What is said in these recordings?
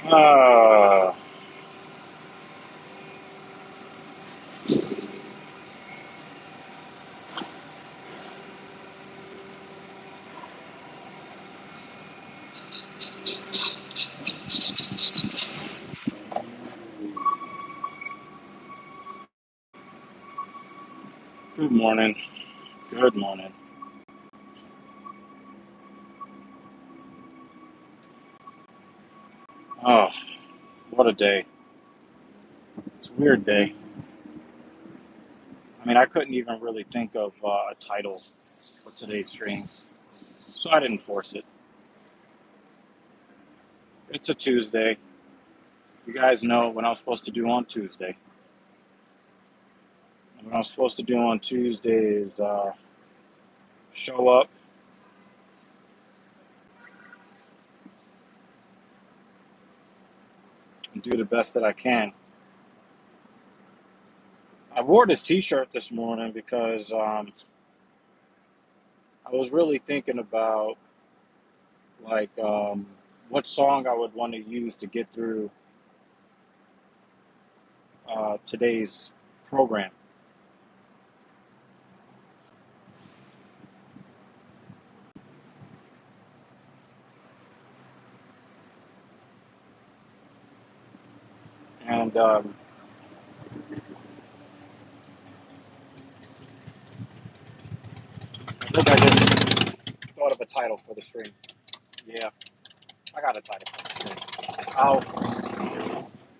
Uh, Good morning. Good morning. Oh, what a day. It's a weird day. I mean, I couldn't even really think of a title for today's stream, so I didn't force it. It's a Tuesday. You guys know what I'm supposed to do on Tuesday. And what I'm supposed to do on Tuesday is show up, and do the best that I can. I wore this T-shirt this morning because I was really thinking about like what song I would want to use to get through today's program. And I think I just thought of a title for the stream. Yeah, I got a title for the stream. I'll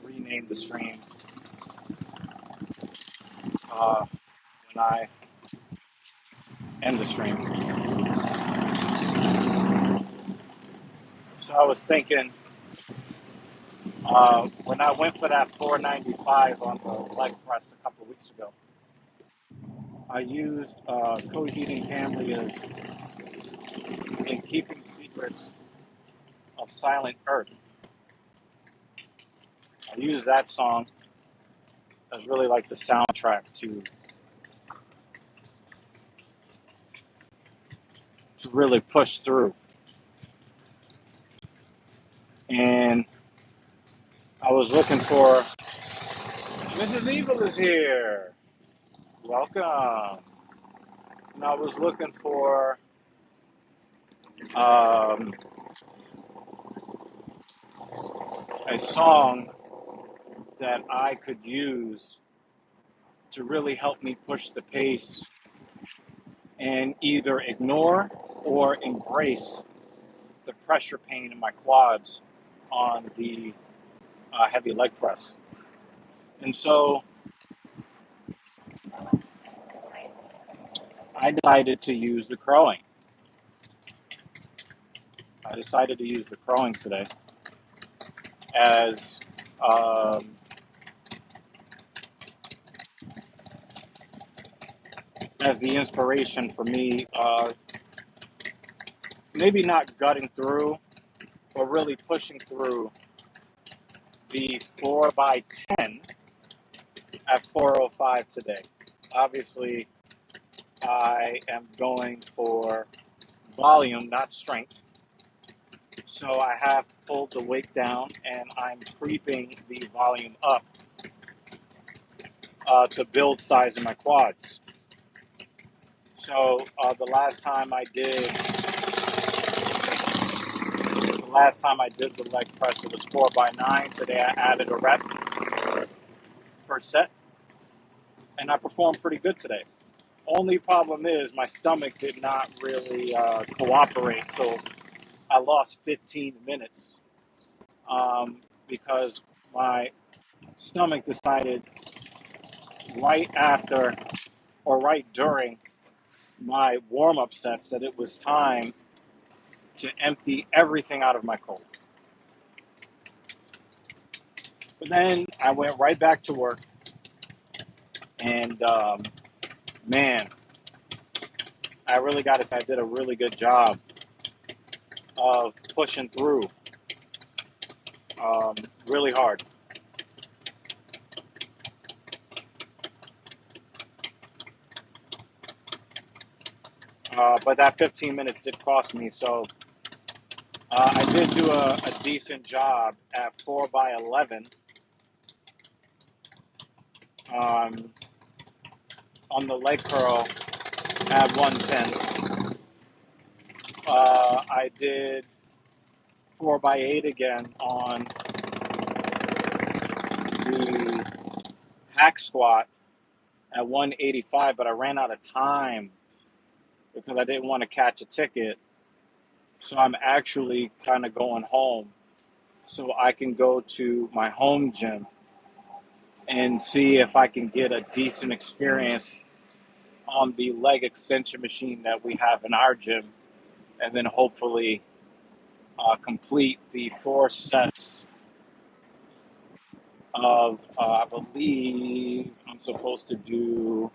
rename the stream when I end the stream. So I was thinking when I went for that 495 on the leg press a couple of weeks ago, I used Coheed and Cambria's In Keeping Secrets of Silent Earth. I used that song as really like the soundtrack to really push through. And I was looking for Mrs. Evil is here. Welcome. And I was looking for um, a song that I could use to really help me push the pace and either ignore or embrace the pressure pain in my quads on the heavy leg press. And so I decided to use the crowing. I decided to use the crowing today as um, as the inspiration for me, maybe not gutting through, but really pushing through the 4x10 at 4:05 today. Obviously, I am going for volume, not strength. So I have pulled the weight down and I'm creeping the volume up to build size in my quads. So the last time I did the leg press, it was 4x9. Today I added a rep per set, and I performed pretty good today. Only problem is my stomach did not really cooperate, so I lost 15 minutes because my stomach decided right after or right during my warm-up sets that it was time to empty everything out of my colon. But then I went right back to work, and man, I really got to say I did a really good job of pushing through really hard. But that 15 minutes did cost me, so I did do a decent job at 4 by 11 um, on the leg curl at 110. I did 4 by 8 again on the hack squat at 185, but I ran out of time because I didn't want to catch a ticket. So I'm actually kind of going home so I can go to my home gym and see if I can get a decent experience on the leg extension machine that we have in our gym, and then hopefully complete the 4 sets of, I believe I'm supposed to do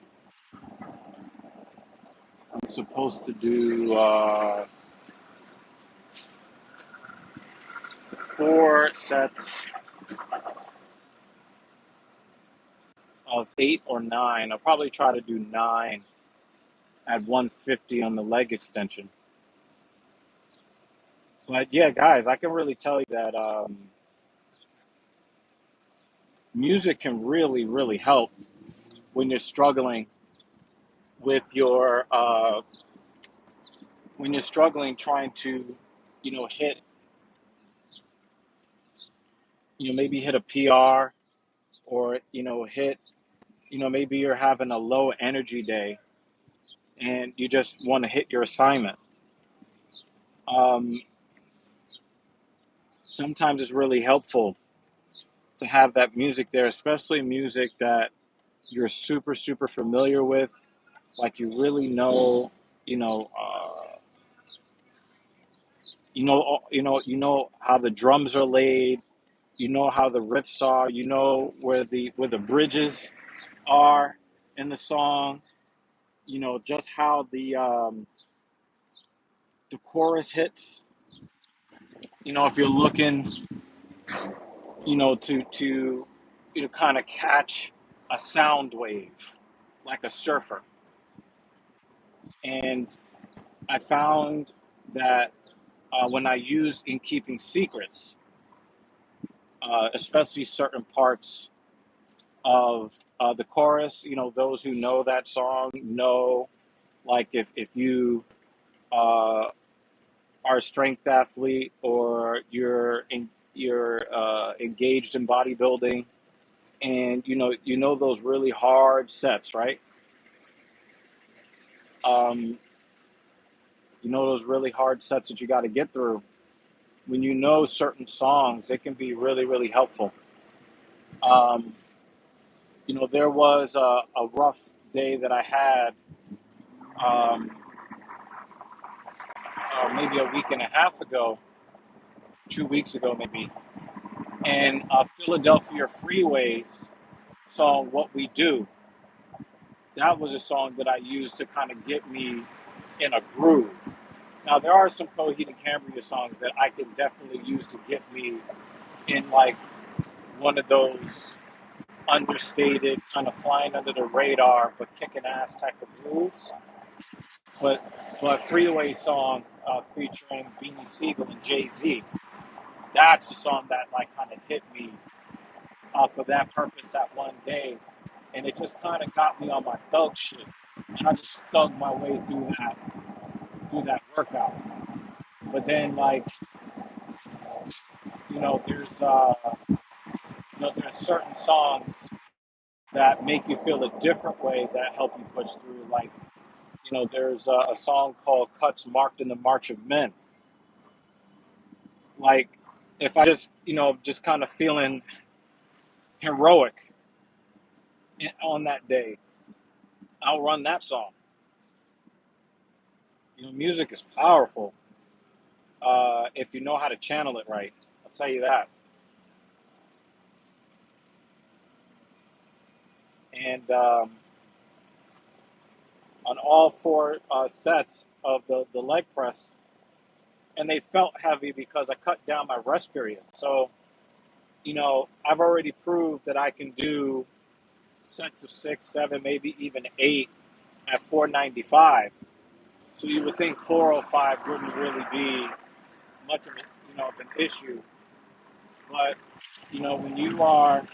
4 sets of 8 or 9. I'll probably try to do 9 at 150 on the leg extension. But yeah, guys, I can really tell you that music can really, really help when you're struggling with your when you're struggling trying to, hit, maybe hit a PR, or hit, maybe you're having a low energy day and you just want to hit your assignment. Um, Sometimes it's really helpful to have that music there, especially music that you're super, super familiar with, like you really know, you know, uh, you know how the drums are laid, you know how the riffs are, you know where the bridges are in the song, just how the chorus hits. If you're looking, to kind of catch a sound wave like a surfer. And I found that when I use In Keeping Secrets, especially certain parts of the chorus, those who know that song know, like if you uh, are a strength athlete, or you're engaged in bodybuilding, and you know those really hard sets, right? Um, you know those really hard sets that you got to get through. When you know certain songs, it can be really, really helpful. Um, there was a rough day that I had, um, maybe a week and a half ago, 2 weeks ago maybe, and Philadelphia Freeways song "What We Do." That was a song that I used to kind of get me in a groove. Now there are some Coheed and Cambria songs that I can definitely use to get me in, like, one of those understated, kind of flying under the radar but kicking ass type of grooves. But Freeway song, featuring Beanie Siegel and Jay-Z, that's the song that, like, kind of hit me for that purpose that one day, and it just kind of got me on my thug shit, and I just thugged my way through that workout. But then, like, you know, there's uh, there's certain songs that make you feel a different way that help you push through. Like, there's a song called "Cuts Marked in the March of Men." Like, if I just kind of feeling heroic on that day, I'll run that song. Music is powerful if you know how to channel it right. I'll tell you that. And on all 4 sets of the leg press, and they felt heavy because I cut down my rest period. So, I've already proved that I can do sets of 6, 7, maybe even 8 at 495. So you would think 405 wouldn't really be much of of an issue. But when you are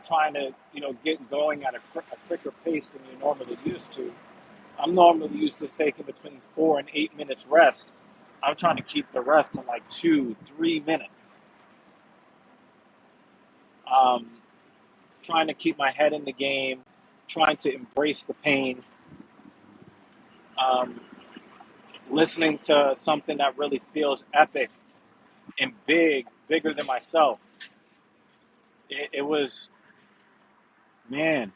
trying to get going at a quicker pace than you're normally used to. I'm normally used to taking between 4 and 8 minutes rest. I'm trying to keep the rest to like 2, 3 minutes. Um, Trying to keep my head in the game, trying to embrace the pain, um, listening to something that really feels epic and bigger than myself. It was, man,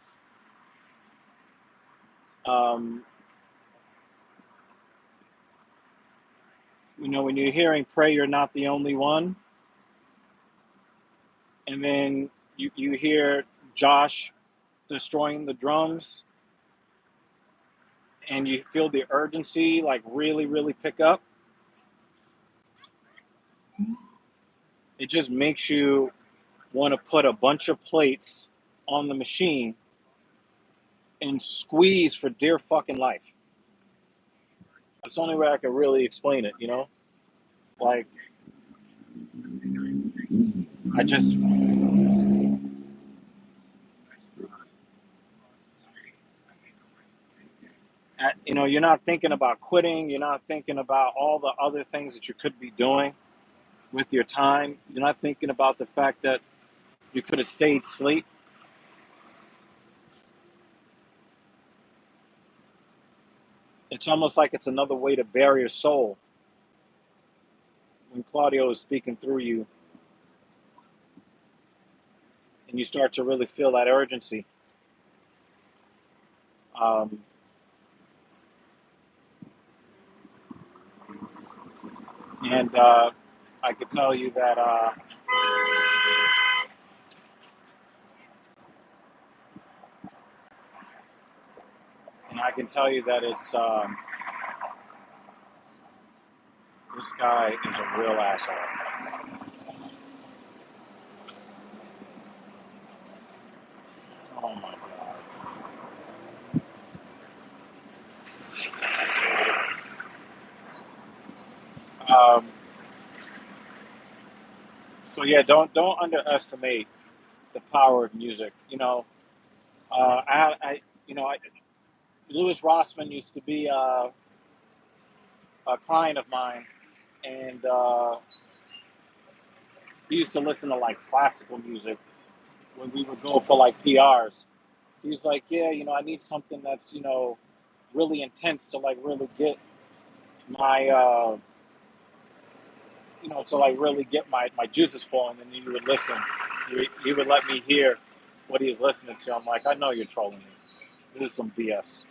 um, when you're hearing Pray You're Not the Only One, and then you hear Josh destroying the drums, and you feel the urgency like really, really pick up, it just makes you want to put a bunch of plates on the machine and squeeze for dear fucking life. That's the only way I can really explain it. Like, I just, you're not thinking about quitting. You're not thinking about all the other things that you could be doing with your time. You're not thinking about the fact that you could have stayed asleep. It's almost like it's another way to bury your soul when Claudio is speaking through you, and you start to really feel that urgency. Um, and I could tell you that, it's this guy is a real asshole. Oh my god. So yeah, don't underestimate the power of music. I Louis Rossman used to be a client of mine, and he used to listen to like classical music when we would go for like PRs. He's like, yeah, I need something that's really intense to like really get my to like really get my juices flowing. And then you would listen. He would let me hear what he's listening to. I'm like, I know you're trolling me. This is some BS.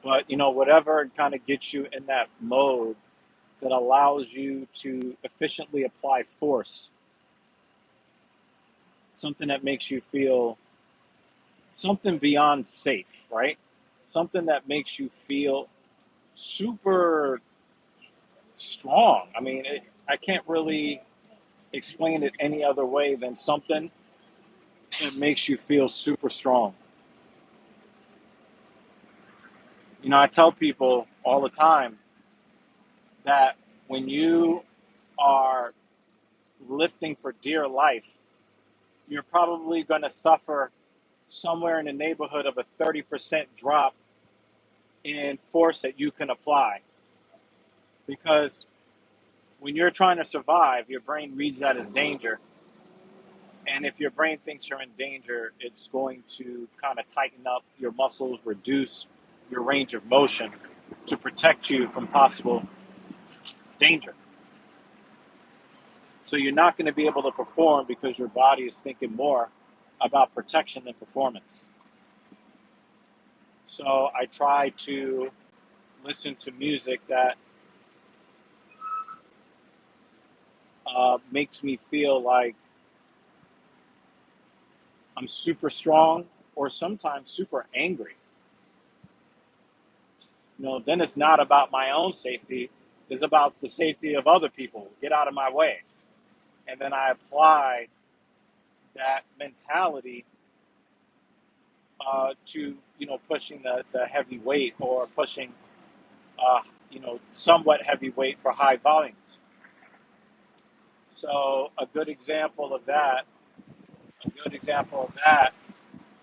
But whatever kind of gets you in that mode that allows you to efficiently apply force, something that makes you feel something beyond safe, right? Something that makes you feel super strong. I mean, I can't really explain it any other way than something that makes you feel super strong. I tell people all the time that when you are lifting for dear life, you're probably going to suffer somewhere in the neighborhood of a 30% drop in force that you can apply. Because when you're trying to survive, your brain reads that as danger. And if your brain thinks you're in danger, it's going to kind of tighten up your muscles, reduce your range of motion to protect you from possible danger. So you're not going to be able to perform because your body is thinking more about protection than performance. So I try to listen to music that makes me feel like I'm super strong or sometimes super angry. Then it's not about my own safety. It's about the safety of other people. Get out of my way. And then I apply that mentality to pushing the heavy weight or pushing uh, somewhat heavy weight for high volumes. So a good example of that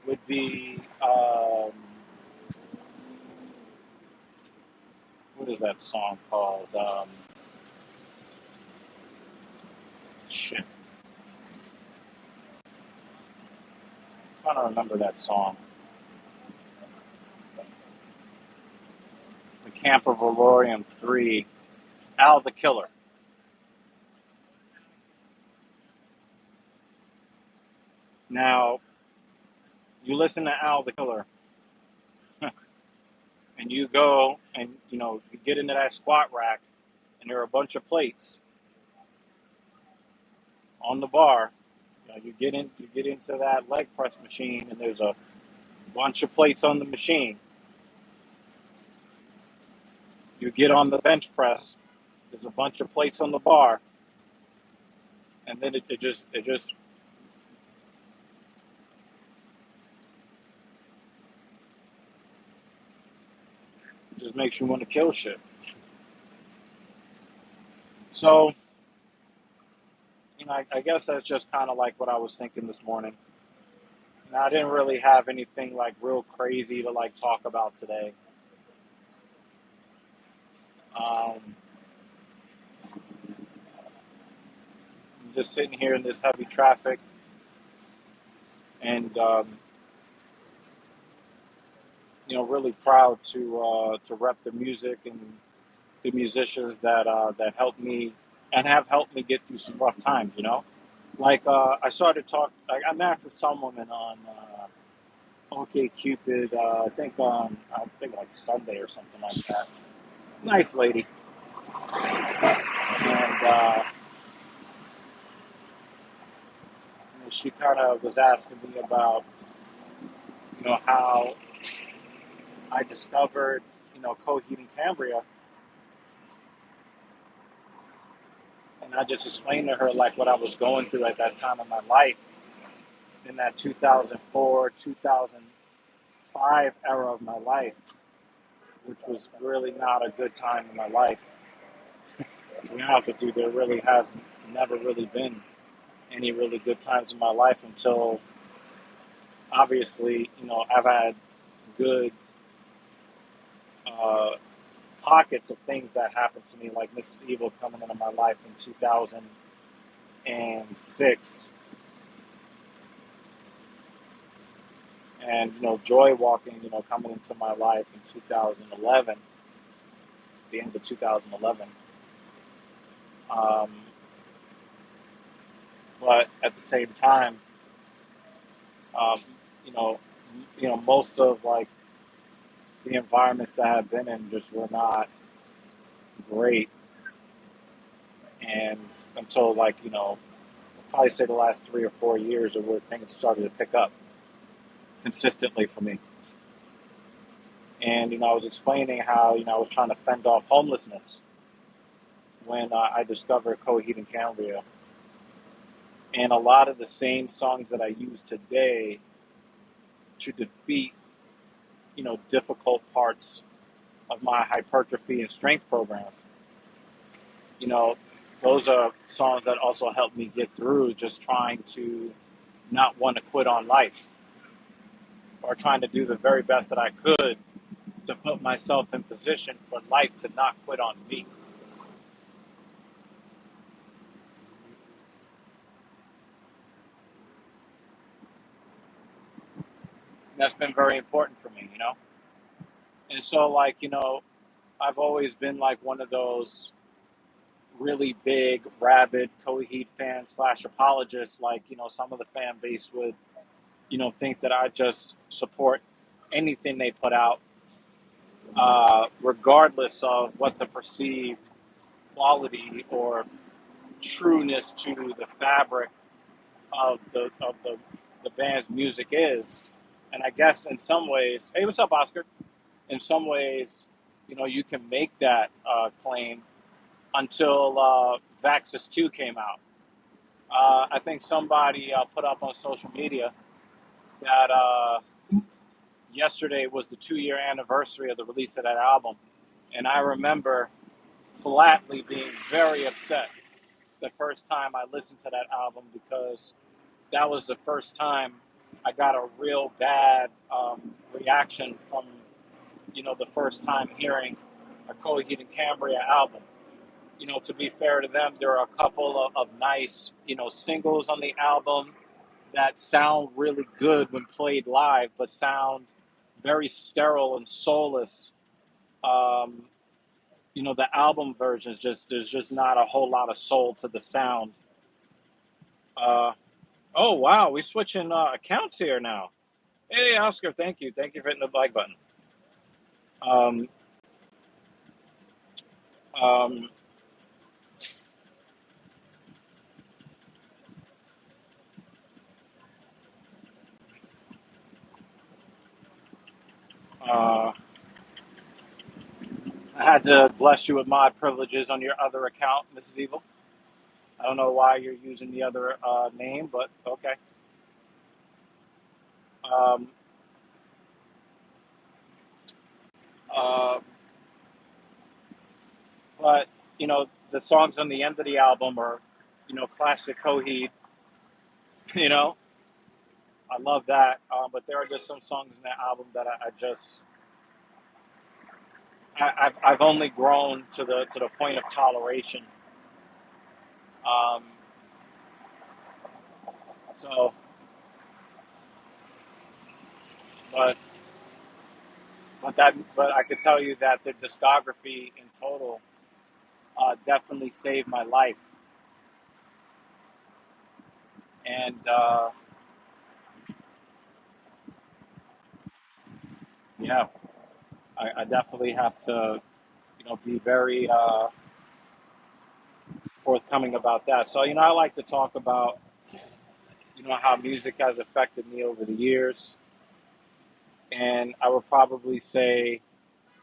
would be what is that song called? Shit, I'm trying to remember that song. The Camp of Valorium 3, Al the Killer. Now, you listen to Al the Killer, and you go and you get into that squat rack, and there are a bunch of plates on the bar. You get into that leg press machine, and there's a bunch of plates on the machine. You get on the bench press, there's a bunch of plates on the bar, and then it just makes you want to kill shit. So, I guess that's just kind of like what I was thinking this morning. And I didn't really have anything like real crazy to like talk about today. I'm just sitting here in this heavy traffic, and really proud to rep the music and the musicians that helped me and have helped me get through some rough times. Like I started talk. Like I met with some woman on OK Cupid. I think like Sunday or something like that. Nice lady, and she kind of was asking me about how I discovered Coheed and Cambria, and I just explained to her like what I was going through at that time of my life in that 2004 2005 era of my life, which was really not a good time in my life. To be honest with you, there really has never really been any really good times in my life until obviously I've had good uh, pockets of things that happened to me, like Mrs. Evil coming into my life in 2006, and Joy walking, coming into my life in 2011, the end of 2011. Um, but at the same time, um, you know, most of like the environments that I've been in just were not great, and until like I'll probably say the last 3 or 4 years are where things started to pick up consistently for me. And I was explaining how I was trying to fend off homelessness when I discovered Coheed and Cambria, and a lot of the same songs that I use today to defeat difficult parts of my hypertrophy and strength programs. You know, those are songs that also help me get through just trying to not want to quit on life, or trying to do the very best that I could to put myself in position for life to not quit on me. And that's been very important for me. And so, like, I've always been like one of those really big, rabid Coheed fans slash apologists. Like, some of the fan base would, think that I just support anything they put out, regardless of what the perceived quality or trueness to the fabric of the band's music is. And I guess in some ways, hey, what's up, Oscar? In some ways, you can make that claim until Vaxxus 2 came out. I think somebody put up on social media that yesterday was the 2 year anniversary of the release of that album. And I remember flatly being very upset the first time I listened to that album because that was the first time I got a real bad reaction from, the first time hearing a Coheed and Cambria album. To be fair to them, there are a couple of nice, singles on the album that sound really good when played live, but sound very sterile and soulless. Um, the album versions there's just not a whole lot of soul to the sound. Uh, oh wow, we're switching accounts here now. Hey Oscar, thank you for hitting the like button. Um, um, uh, I had to bless you with mod privileges on your other account, Mrs. Evil. I don't know why you're using the other name, but okay. Um, uh, but the songs on the end of the album are, classic Coheed. You know, I love that. But there are just some songs in that album that I just I've only grown to the point of toleration. Um, so, but but I could tell you that the discography in total definitely saved my life, and yeah, I definitely have to be very forthcoming about that. So I like to talk about how music has affected me over the years, and I would probably say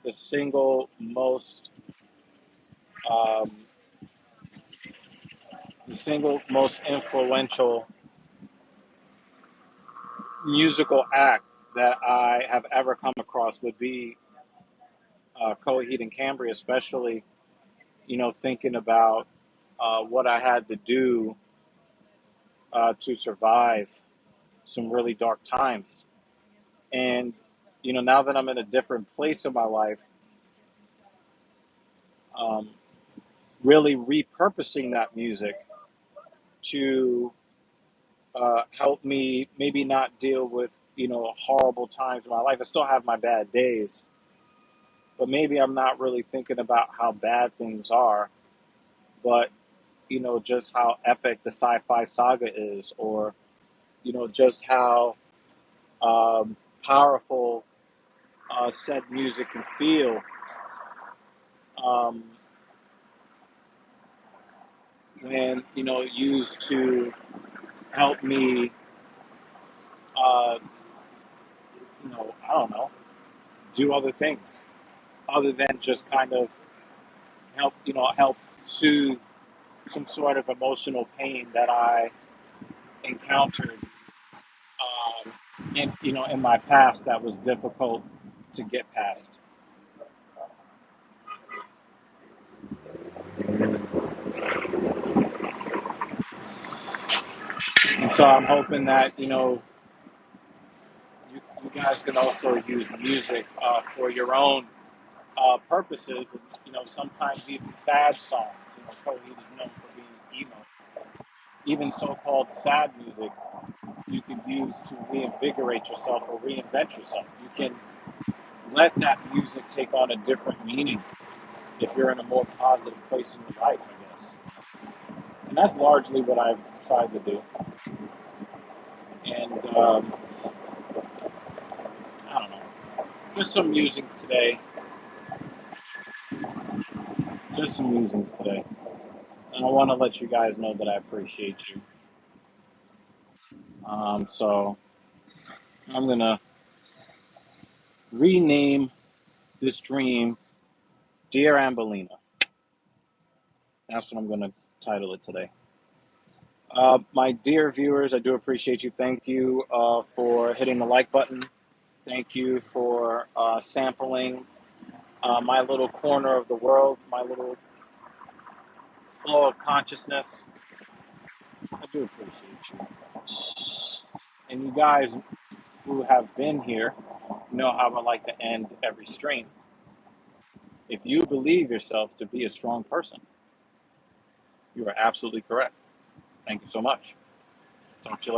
the single most um, influential musical act that I have ever come across would be Coheed and Cambria, especially thinking about what I had to do to survive some really dark times. And now that I'm in a different place in my life, um, really repurposing that music to help me maybe not deal with horrible times in my life. I still have my bad days, but maybe I'm not really thinking about how bad things are, but just how epic the sci-fi saga is, or just how powerful said music can feel um, when used to help me, uh, I don't know, do other things other than just kind of help soothe some sort of emotional pain that I encountered in my past that was difficult to get past. And so I'm hoping that you guys can also use music for your own purposes, and sometimes even sad songs. Coheed is known for being emo. Even so-called sad music you can use to reinvigorate yourself or reinvent yourself. You can let that music take on a different meaning if you're in a more positive place in your life, I guess. And that's largely what I've tried to do. And I don't know, just some musings today. Just some musings today. And I want to let you guys know that I appreciate you. So I'm going to rename this dream Dear Ambellina. That's what I'm going to title it today. My dear viewers, I do appreciate you. Thank you for hitting the like button. Thank you for sampling my little corner of the world, my little flow of consciousness. I do appreciate you. And you guys who have been here know how I like to end every stream. If you believe yourself to be a strong person, you are absolutely correct. Thank you so much. Talk to you later.